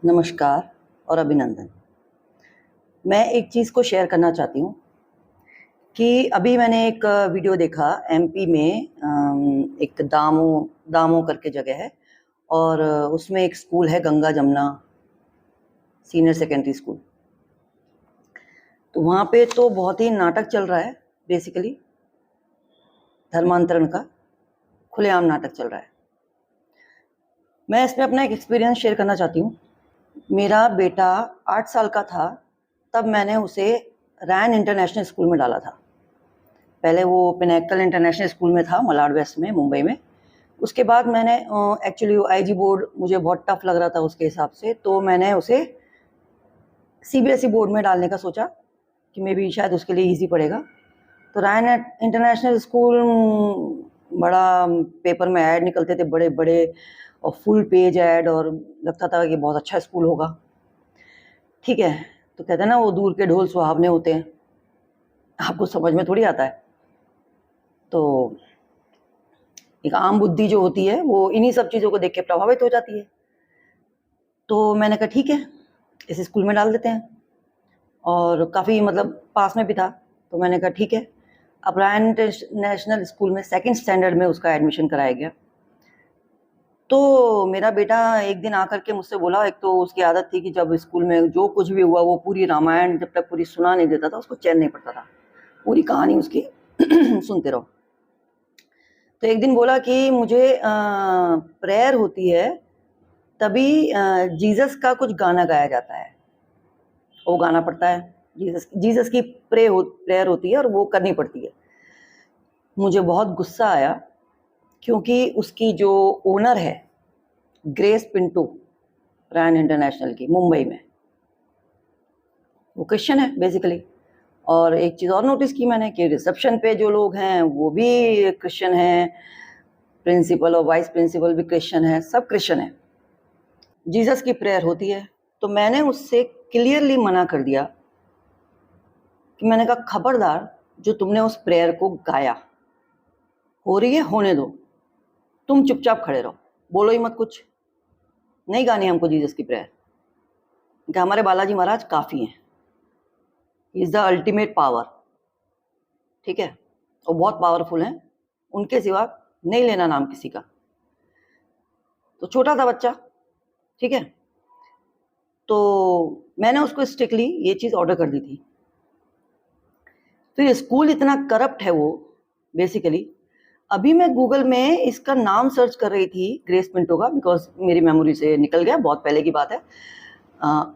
नमस्कार और अभिनंदन। मैं एक चीज़ को शेयर करना चाहती हूँ कि अभी मैंने एक वीडियो देखा एमपी में एक दामो दामो करके जगह है और उसमें एक स्कूल है Ganga Jamuna senior secondary school. तो वहाँ पे तो बहुत ही नाटक चल रहा है, बेसिकली धर्मांतरण का खुलेआम नाटक चल रहा है। मैं इसमें अपना एक एक्सपीरियंस शेयर करना चाहती हूँ। मेरा बेटा 8 साल का था तब मैंने उसे रैन इंटरनेशनल स्कूल में डाला था। पहले वो पिनैकल इंटरनेशनल स्कूल में था मलाड वेस्ट में, मुंबई में। उसके बाद मैंने एक्चुअली आईजी बोर्ड मुझे बहुत टफ लग रहा था उसके हिसाब से, तो मैंने उसे सीबीएसई बोर्ड में डालने का सोचा कि मे बी शायद उसके लिए ईजी पड़ेगा। तो रैन इंटरनेशनल स्कूल बड़ा पेपर में ऐड निकलते थे, बड़े बड़े और फुल पेज ऐड, और लगता था कि बहुत अच्छा स्कूल होगा। ठीक है, तो कहते हैं ना वो दूर के ढोल सुहावने होते हैं, आपको समझ में थोड़ी आता है। तो एक आम बुद्धि जो होती है वो इन्हीं सब चीज़ों को देख के प्रभावित हो जाती है। तो मैंने कहा ठीक है, इस स्कूल में डाल देते हैं, और काफ़ी मतलब पास में भी था। तो मैंने कहा ठीक है, अब रैन इंटरनेशनल स्कूल में सेकंड स्टैंडर्ड में उसका एडमिशन कराया गया। तो मेरा बेटा एक दिन आकर के मुझसे बोला, एक तो उसकी आदत थी कि जब स्कूल में जो कुछ भी हुआ वो पूरी रामायण जब तक पूरी सुना नहीं देता था उसको चैन नहीं पड़ता था, पूरी कहानी उसकी सुनते रहो। तो एक दिन बोला कि मुझे प्रेयर होती है तभी जीसस का कुछ गाना गाया जाता है, वो गाना पड़ता है, जीसस की प्रेयर होती है और वो करनी पड़ती है। मुझे बहुत गुस्सा आया क्योंकि उसकी जो ओनर है ग्रेस पिंटो रैन इंटरनेशनल की मुंबई में, वो क्रिश्चियन है बेसिकली। और एक चीज़ और नोटिस की मैंने कि रिसेप्शन पे जो लोग हैं वो भी क्रिश्चियन हैं, प्रिंसिपल और वाइस प्रिंसिपल भी क्रिश्चियन है, सब क्रिश्चियन है। जीसस की प्रेयर होती है। तो मैंने उससे क्लियरली मना कर दिया कि मैंने कहा खबरदार, जो तुमने उस प्रेयर को गाया, हो रही है होने दो, तुम चुपचाप खड़े रहो, बोलो ही मत कुछ, नहीं गानी हमको जीसस की प्रेयर। कि हमारे बालाजी महाराज काफ़ी हैं, इज़ द अल्टीमेट पावर, ठीक है, वो बहुत पावरफुल हैं, उनके सिवा नहीं लेना नाम किसी का। तो छोटा था बच्चा, ठीक है, तो मैंने उसको स्ट्रिक्टली ये चीज़ ऑर्डर कर दी थी। फिर स्कूल इतना करप्ट है वो बेसिकली। अभी मैं गूगल में इसका नाम सर्च कर रही थी ग्रेस पिंटो का, बिकॉज मेरी मेमोरी से निकल गया, बहुत पहले की बात है।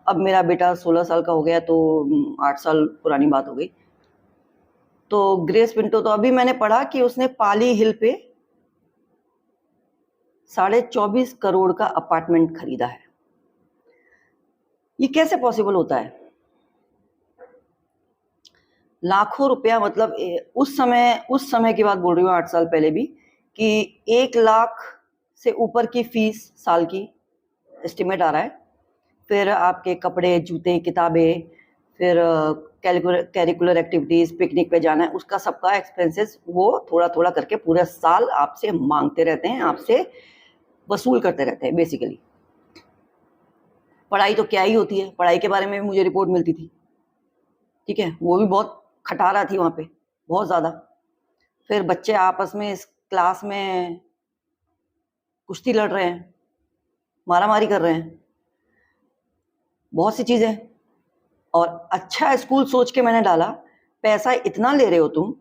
अब मेरा बेटा 16 साल का हो गया, तो 8 साल पुरानी बात हो गई। तो ग्रेस पिंटो, तो अभी मैंने पढ़ा कि उसने पाली हिल पे 24.5 करोड़ का अपार्टमेंट खरीदा है। ये कैसे पॉसिबल होता है? लाखों रुपया, मतलब उस समय की बात बोल रही हूँ, 8 साल पहले भी, कि 1 लाख से ऊपर की फीस साल की एस्टिमेट आ रहा है। फिर आपके कपड़े, जूते, किताबें, फिर कैरिकुलर एक्टिविटीज़, पिकनिक पे जाना है, उसका सबका एक्सपेंसेस वो थोड़ा थोड़ा करके पूरा साल आपसे मांगते रहते हैं, आपसे वसूल करते रहते हैं बेसिकली। पढ़ाई तो क्या ही होती है, पढ़ाई के बारे में भी मुझे रिपोर्ट मिलती थी, ठीक है, वो भी बहुत खटारा थी वहाँ पे, बहुत ज़्यादा। फिर बच्चे आपस में इस क्लास में कुश्ती लड़ रहे हैं, मारामारी कर रहे हैं, बहुत सी चीज़ें। और अच्छा स्कूल सोच के मैंने डाला, पैसा इतना ले रहे हो तुम।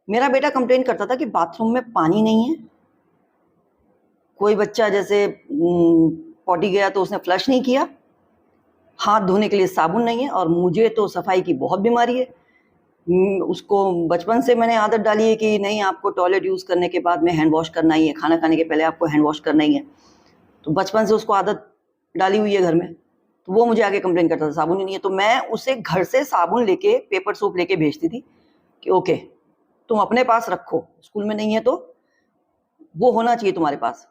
मेरा बेटा कंप्लेन करता था कि बाथरूम में पानी नहीं है, कोई बच्चा जैसे पॉटी गया तो उसने फ्लश नहीं किया, हाथ धोने के लिए साबुन नहीं है, और मुझे तो सफाई की बहुत बीमारी है। उसको बचपन से मैंने आदत डाली है कि नहीं, आपको टॉयलेट यूज़ करने के बाद में हैंड वॉश करना ही है, खाना खाने के पहले आपको हैंड वॉश करना ही है। तो बचपन से उसको आदत डाली हुई है घर में। तो वो मुझे आगे कंप्लेन करता था साबुन ही नहीं है, तो मैं उसे घर से साबुन लेके, पेपर सोप लेके भेजती थी कि ओके तुम अपने पास रखो, स्कूल में नहीं है तो वो होना चाहिए तुम्हारे पास।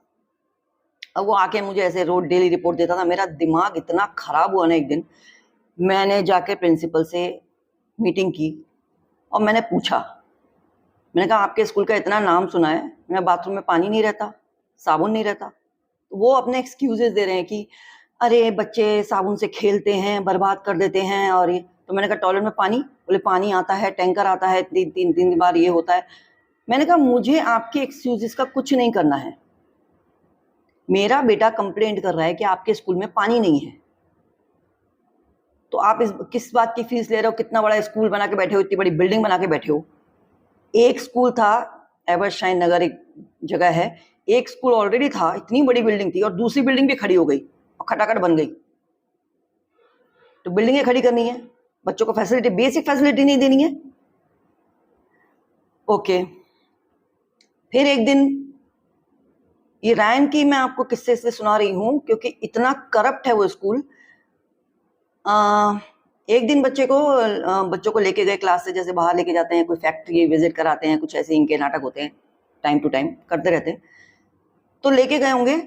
अब वो आके मुझे ऐसे रोज डेली रिपोर्ट देता था। मेरा दिमाग इतना खराब हुआ ना, एक दिन मैंने जाके प्रिंसिपल से मीटिंग की और मैंने पूछा, मैंने कहा आपके स्कूल का इतना नाम सुना है, मेरा बाथरूम में पानी नहीं रहता, साबुन नहीं रहता। तो वो अपने एक्सक्यूजेस दे रहे हैं कि अरे बच्चे साबुन से खेलते हैं, बर्बाद कर देते हैं और ये। तो मैंने कहा टॉयलेट में पानी? बोले पानी आता है, टैंकर आता है, 3 बार ये होता है। मैंने कहा मुझे आपके एक्सक्यूजेस का कुछ नहीं करना है। मेरा बेटा कंप्लेंट कर रहा है कि आपके स्कूल में पानी नहीं है, तो आप इस किस बात की फीस ले रहे हो? कितना बड़ा स्कूल बना के बैठे हो, इतनी बड़ी बिल्डिंग बना के बैठे हो। एक स्कूल था, एवर्शाइन नगर एक जगह है, एक स्कूल ऑलरेडी था, इतनी बड़ी बिल्डिंग थी और दूसरी बिल्डिंग भी खड़ी हो गई और खटाखट बन गई। तो बिल्डिंगें खड़ी करनी है, बच्चों को फैसिलिटी, बेसिक फैसिलिटी नहीं देनी है। ओके, फिर एक दिन, ये रायन की मैं आपको किस्से से सुना रही हूँ क्योंकि इतना करप्ट है वो स्कूल। एक दिन बच्चों को लेके गए क्लास से, जैसे बाहर लेके जाते हैं, कोई फैक्ट्री विजिट कराते हैं, कुछ ऐसे इनके नाटक होते हैं, टाइम टू टाइम करते रहते हैं। तो लेके गए होंगे,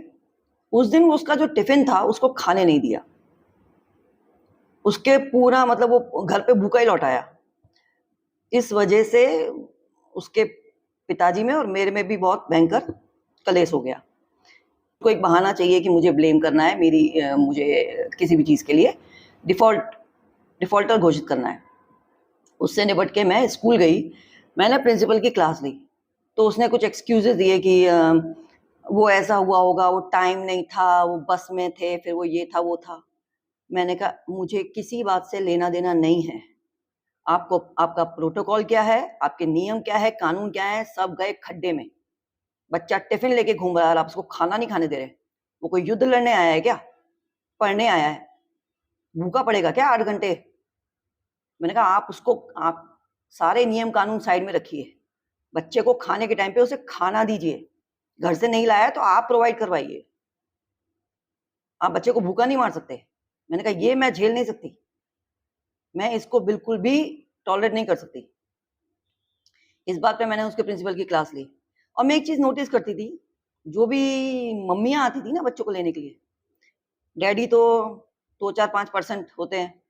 उस दिन उसका जो टिफिन था उसको खाने नहीं दिया, उसके पूरा मतलब वो घर पे भूखा ही लौट आया। इस वजह से उसके पिताजी में और मेरे में भी बहुत भयंकर कलेश हो गया। कोई एक बहाना चाहिए कि मुझे ब्लेम करना है, मुझे किसी भी चीज़ के लिए डिफॉल्टर घोषित करना है। उससे निपट के मैं स्कूल गई, मैंने प्रिंसिपल की क्लास ली। तो उसने कुछ एक्सक्यूजेस दिए कि वो ऐसा हुआ होगा, वो टाइम नहीं था, वो बस में थे, फिर वो ये था वो था। मैंने कहा मुझे किसी बात से लेना देना नहीं है। आपको आपका प्रोटोकॉल क्या है, आपके नियम क्या है, कानून क्या है, सब गए खड्डे में। बच्चा टिफिन लेके घूम रहा है, आप उसको खाना नहीं खाने दे रहे। वो कोई युद्ध लड़ने आया है क्या? पढ़ने आया है? भूखा पड़ेगा क्या 8 घंटे? मैंने कहा आप सारे नियम कानून साइड में रखिए, बच्चे को खाने के टाइम पे उसे खाना दीजिए। घर से नहीं लाया तो आप प्रोवाइड करवाइए, आप बच्चे को भूखा नहीं मार सकते। मैंने कहा ये मैं झेल नहीं सकती, मैं इसको बिल्कुल भी टॉलरेट नहीं कर सकती। इस बात पे मैंने उसके प्रिंसिपल की क्लास ली। और मैं एक चीज नोटिस करती थी, जो भी मम्मियां आती थी ना बच्चों को लेने के लिए, डैडी तो 2-4-5% होते हैं,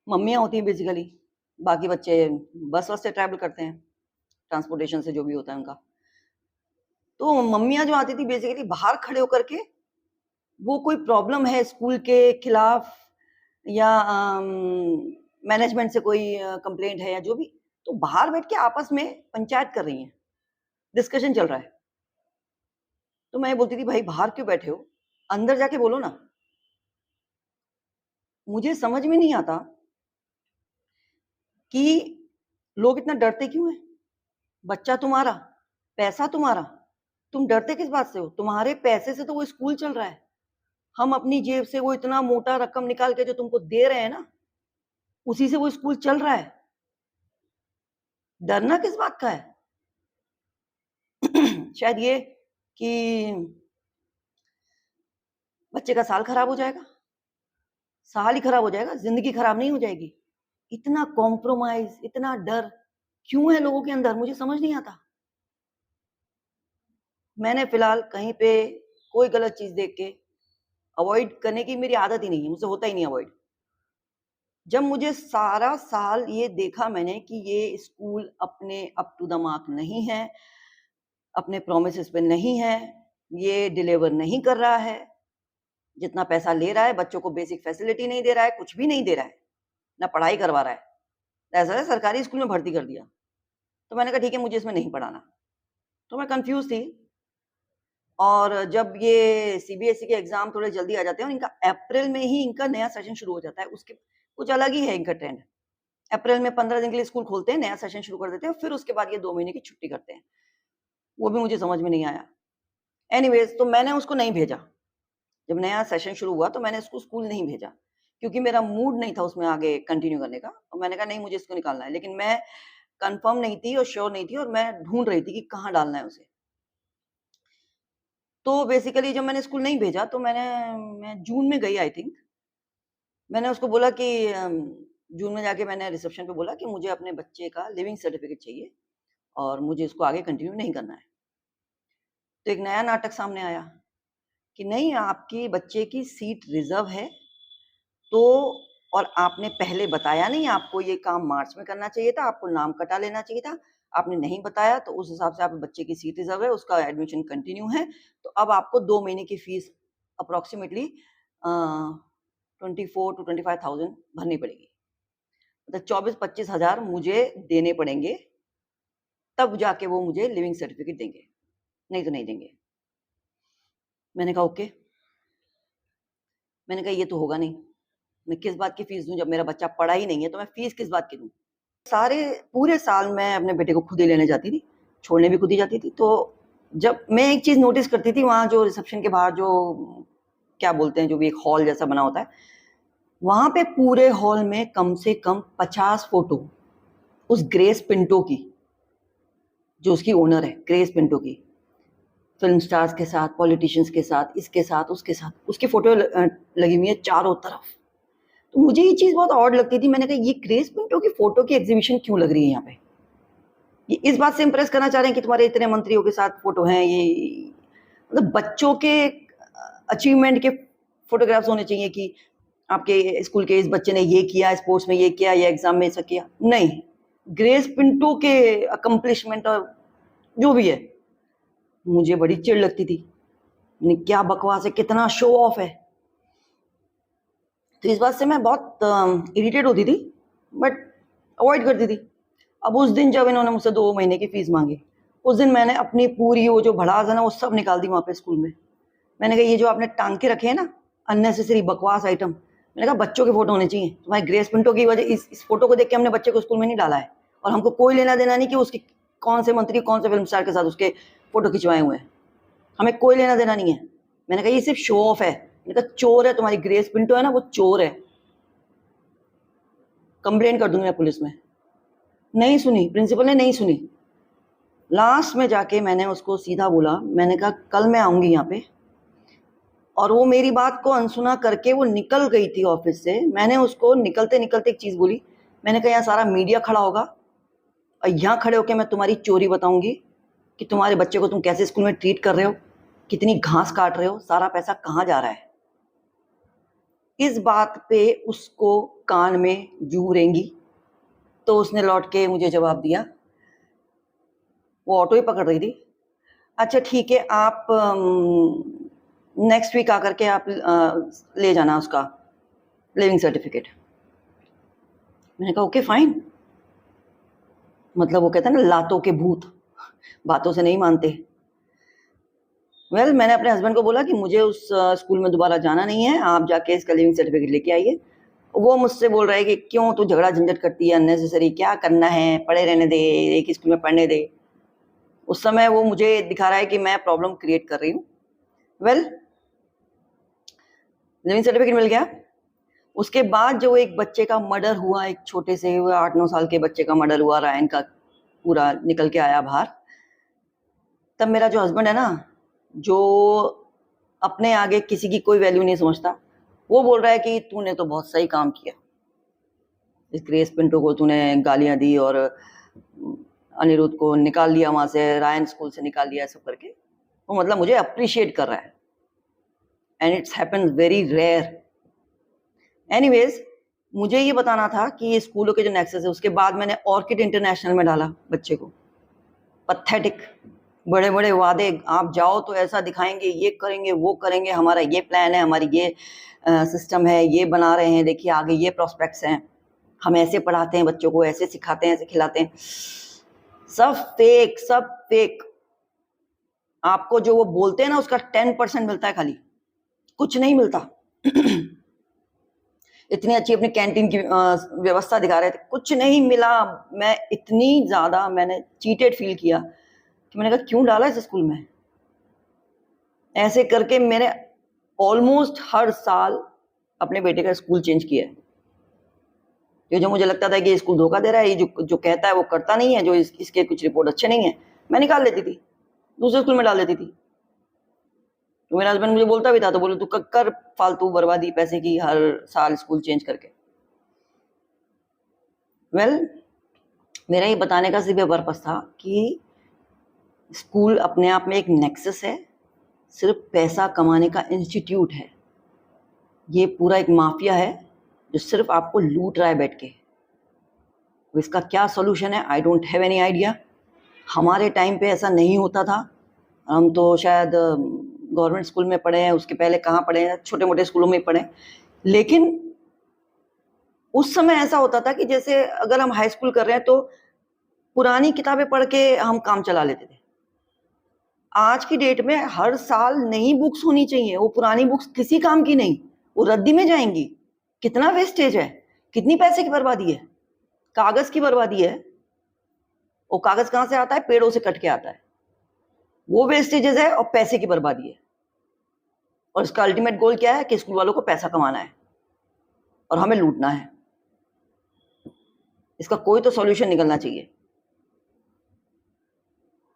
मम्मियां होती हैं बेसिकली, बाकी बच्चे बस से ट्रैवल करते हैं, ट्रांसपोर्टेशन से जो भी होता है उनका। तो मम्मियां जो आती थी बेसिकली बाहर खड़े होकर के, वो कोई प्रॉब्लम है स्कूल के खिलाफ या मैनेजमेंट से कोई कंप्लेंट है या जो भी, तो बाहर बैठ के आपस में पंचायत कर रही हैं, डिस्कशन चल रहा है। तो मैं बोलती थी भाई बाहर क्यों बैठे हो, अंदर जाके बोलो ना। मुझे समझ में नहीं आता कि लोग इतना डरते क्यों हैं। बच्चा तुम्हारा, पैसा तुम्हारा, तुम डरते किस बात से हो? तुम्हारे पैसे से तो वो स्कूल चल रहा है। हम अपनी जेब से वो इतना मोटा रकम निकाल के जो तुमको दे रहे हैं ना, उसी से वो स्कूल चल रहा है। डरना किस बात का है? शायद ये कि बच्चे का साल खराब हो जाएगा, साल ही खराब हो जाएगा, जिंदगी खराब नहीं हो जाएगी। इतना कॉम्प्रोमाइज, इतना डर क्यों है लोगों के अंदर, मुझे समझ नहीं आता। मैंने फिलहाल कहीं पे कोई गलत चीज देख के अवॉइड करने की मेरी आदत ही नहीं है, मुझसे होता ही नहीं अवॉइड। जब मुझे सारा साल ये देखा मैंने कि ये स्कूल अपने अप टू द मार्क नहीं है, अपने प्रोमिसेस पे नहीं है, ये डिलीवर नहीं कर रहा है, जितना पैसा ले रहा है बच्चों को बेसिक फैसिलिटी नहीं दे रहा है, कुछ भी नहीं दे रहा है, ना पढ़ाई करवा रहा है, ऐसा है सरकारी स्कूल में भर्ती कर दिया। तो मैंने कहा ठीक है मुझे इसमें नहीं पढ़ाना। तो मैं कंफ्यूज थी। और जब ये सीबीएसई के एग्जाम थोड़े जल्दी आ जाते हैं और इनका अप्रैल में ही इनका नया सेशन शुरू हो जाता है, उसके कुछ अलग ही है इनका ट्रेंड। अप्रैल में 15 दिन के लिए स्कूल खोलते हैं, नया सेशन शुरू कर देते हैं, फिर उसके बाद ये 2 महीने की छुट्टी करते हैं। वो भी मुझे समझ में नहीं आया। एनीवेज, तो मैंने उसको नहीं भेजा। जब नया सेशन शुरू हुआ तो मैंने उसको स्कूल नहीं भेजा, क्योंकि मेरा मूड नहीं था उसमें आगे कंटिन्यू करने का। और मैंने कहा नहीं मुझे इसको निकालना है, लेकिन मैं कंफर्म नहीं थी और श्योर नहीं थी और मैं ढूंढ रही थी कि कहाँ डालना है उसे। तो बेसिकली जब मैंने स्कूल नहीं भेजा तो मैं जून में गई आई थिंक। मैंने उसको बोला कि जून में जाके मैंने रिसेप्शन पे बोला कि मुझे अपने बच्चे का लिविंग सर्टिफिकेट चाहिए और मुझे इसको आगे कंटिन्यू नहीं करना है। तो एक नया नाटक सामने आया कि नहीं आपके बच्चे की सीट रिजर्व है, तो और आपने पहले बताया नहीं, आपको ये काम मार्च में करना चाहिए था, आपको नाम कटा लेना चाहिए था, आपने नहीं बताया, तो उस हिसाब से आप बच्चे की सीट रिजर्व है, उसका एडमिशन कंटिन्यू है, तो अब आपको 2 महीने की फीस अप्रोक्सीमेटली 24,000 to 25,000 भरनी पड़ेगी। मतलब 24-25 हज़ार मुझे देने पड़ेंगे, तब जाके वो मुझे लिविंग सर्टिफिकेट देंगे, नहीं तो नहीं देंगे। मैंने कहा ओके। मैंने कहा ये तो होगा नहीं, मैं किस बात की फीस दूं जब मेरा बच्चा पढ़ा ही नहीं है, तो मैं फीस किस बात की दूं। पूरे साल मैं अपने बेटे को खुद ही लेने जाती थी, छोड़ने भी खुद ही जाती थी। तो जब मैं एक चीज नोटिस करती थी, वहां जो रिसेप्शन के बाहर जो क्या बोलते हैं, जो भी एक हॉल जैसा बना होता है, वहां पे पूरे हॉल में कम से कम 50 फोटो उस ग्रेस पिंटो की, जो उसकी ओनर है, ग्रेस पिंटो की, फिल्म स्टार्स के साथ, पॉलिटिशियंस के साथ, इसके साथ, उसके साथ, उसकी फोटो लगी हुई है चारों तरफ। तो मुझे ये चीज बहुत ऑड लगती थी। मैंने कहा ये ग्रेस पिंटो की फोटो की एग्जीबिशन क्यों लग रही है यहाँ पे? ये इस बात से इंप्रेस करना चाह रहे हैं कि तुम्हारे इतने मंत्रियों के साथ फोटो हैं, ये मतलब बच्चों के अचीवमेंट के फोटोग्राफ्स होने चाहिए कि आपके स्कूल के इस बच्चे ने ये किया, स्पोर्ट्स में ये किया, या एग्जाम में ऐसा किया। नहीं, ग्रेस पिंटो के अकम्पलिशमेंट और जो भी है, मुझे बड़ी चिढ़ लगती थी। क्या बकवास है, कितना शो ऑफ है। तो इस बात से मैं बहुत इरिटेट होती थी, बट अवॉइड करती थी। अब उस दिन जब इन्होंने मुझसे 2 महीने की फीस मांगी, उस दिन मैंने अपनी पूरी वो जो भड़ास है ना, वो सब निकाल दी वहाँ पे स्कूल में। मैंने कहा ये जो आपने टांग के रखे हैं ना अननेसेसरी बकवास आइटम, मैंने कहा बच्चों के फोटो होने चाहिए। तुम्हारे ग्रेस पिंटो की वजह इस फोटो को देख के हमने बच्चे को स्कूल में नहीं डाला है, और हमको कोई लेना देना नहीं कि उसकी कौन से मंत्री कौन से फिल्म स्टार के साथ उसके फोटो खिंचवाए हुए हैं, हमें कोई लेना देना नहीं है। मैंने कहा ये सिर्फ शो ऑफ है। मैंने कहा चोर है, तुम्हारी ग्रेस पिंटो है ना, वो चोर है, कंप्लेन कर दूंगी मैं पुलिस में। नहीं सुनी, प्रिंसिपल ने नहीं सुनी। लास्ट में जाके मैंने उसको सीधा बोला, मैंने कहा कल मैं आऊंगी यहाँ पे, और वो मेरी बात को अनसुना करके वो निकल गई थी ऑफिस से। मैंने उसको निकलते निकलते एक चीज बोली, मैंने कहा यहाँ सारा मीडिया खड़ा होगा और यहाँ खड़े होकर मैं तुम्हारी चोरी बताऊंगी कि तुम्हारे बच्चे को तुम कैसे स्कूल में ट्रीट कर रहे हो, कितनी घास काट रहे हो, सारा पैसा कहाँ जा रहा है। इस बात पे उसको कान में जू रेंगी। तो उसने लौट के मुझे जवाब दिया, वो ऑटो ही पकड़ रही थी, अच्छा ठीक है, आप नेक्स्ट वीक आकर के आप ले जाना उसका लिविंग सर्टिफिकेट। मैंने कहा ओके फाइन। मतलब वो कहते हैं ना लातों के भूत, बातों से नहीं मानते। मैंने अपने हस्बैंड को बोला कि मुझे उस स्कूल में दोबारा जाना नहीं है, आप जाके इसका लिविंग सर्टिफिकेट लेके आइए। वो मुझसे बोल रहा है कि क्यों तू झगड़ा झंझट करती है अननेसेसरी, क्या करना है, पढ़े रहने दे, एक स्कूल में पढ़ने दे। उस समय वो मुझे दिखा रहा है कि मैं प्रॉब्लम क्रिएट कर रही हूँ। लिविंग सर्टिफिकेट मिल गया। उसके बाद जो एक बच्चे का मर्डर हुआ, एक छोटे से 8-9 साल के बच्चे का मर्डर हुआ, रायन का पूरा निकल के आया बाहर। तब मेरा जो हस्बैंड है ना, जो अपने आगे किसी की कोई वैल्यू नहीं समझता, वो बोल रहा है कि तूने तो बहुत सही काम किया, इस ग्रेस पिंटो को तूने गालियां दी और अनिरुद्ध को निकाल दिया वहां से, रायन स्कूल से निकाल दिया, सब करके वो मतलब मुझे अप्रिशिएट कर रहा है। And it's happens very rare. Anyways, मुझे ये बताना था कि ये स्कूलों के जो नेक्सस है, उसके बाद मैंने ऑर्किड इंटरनेशनल में डाला बच्चे को। पथेटिक, बड़े बड़े वादे, आप जाओ तो ऐसा दिखाएंगे, ये करेंगे, वो करेंगे, हमारा ये प्लान है, हमारी ये सिस्टम है, ये बना रहे हैं, देखिए आगे ये प्रोस्पेक्ट्स हैं, हम ऐसे पढ़ाते हैं बच्चों को, ऐसे सिखाते हैं, ऐसे खिलाते हैं। सब फेक, सब फेक। आपको जो वो बोलते हैं ना, उसका 10% मिलता है खाली, कुछ नहीं मिलता। इतनी अच्छी अपनी कैंटीन की व्यवस्था दिखा रहे थे, कुछ नहीं मिला। मैं इतनी ज्यादा मैंने चीटेड फील किया कि मैंने कहा क्यों डाला इस स्कूल में। ऐसे करके मैंने ऑलमोस्ट हर साल अपने बेटे का स्कूल चेंज किया है। ये जो मुझे लगता था कि ये स्कूल धोखा दे रहा है, ये जो कहता है वो करता नहीं है, जो इसके कुछ रिपोर्ट अच्छे नहीं है, मैं निकाल लेती थी, दूसरे स्कूल में डाल देती थी। तो मेरा हस्बैंड मुझे बोलता भी था, तो बोले तू कर फालतू बर्बादी पैसे की, हर साल स्कूल चेंज करके। मेरा ये बताने का सिर्फ पर्पस था कि स्कूल अपने आप में एक नेक्सस है, सिर्फ पैसा कमाने का इंस्टीट्यूट है। ये पूरा एक माफिया है जो सिर्फ आपको लूट रहा है बैठ के। इसका क्या सोल्यूशन है, I don't have any idea. हमारे टाइम पे ऐसा नहीं होता था, हम तो शायद गवर्नमेंट स्कूल में पढ़े हैं, उसके पहले कहाँ पढ़े हैं, छोटे मोटे स्कूलों में पढ़े, लेकिन उस समय ऐसा होता था कि जैसे अगर हम हाई स्कूल कर रहे हैं तो पुरानी किताबें पढ़ के हम काम चला लेते थे। आज की डेट में हर साल नई बुक्स होनी चाहिए, वो पुरानी बुक्स किसी काम की नहीं, वो रद्दी में जाएंगी। कितना वेस्टेज है, कितनी पैसे की बर्बादी है, कागज की बर्बादी है। वो कागज कहाँ से आता है? पेड़ों से कट के आता है। वो वेस्टेजेस है और पैसे की बर्बादी है। और इसका अल्टीमेट गोल क्या है कि स्कूल वालों को पैसा कमाना है और हमें लूटना है। इसका कोई तो सॉल्यूशन निकलना चाहिए।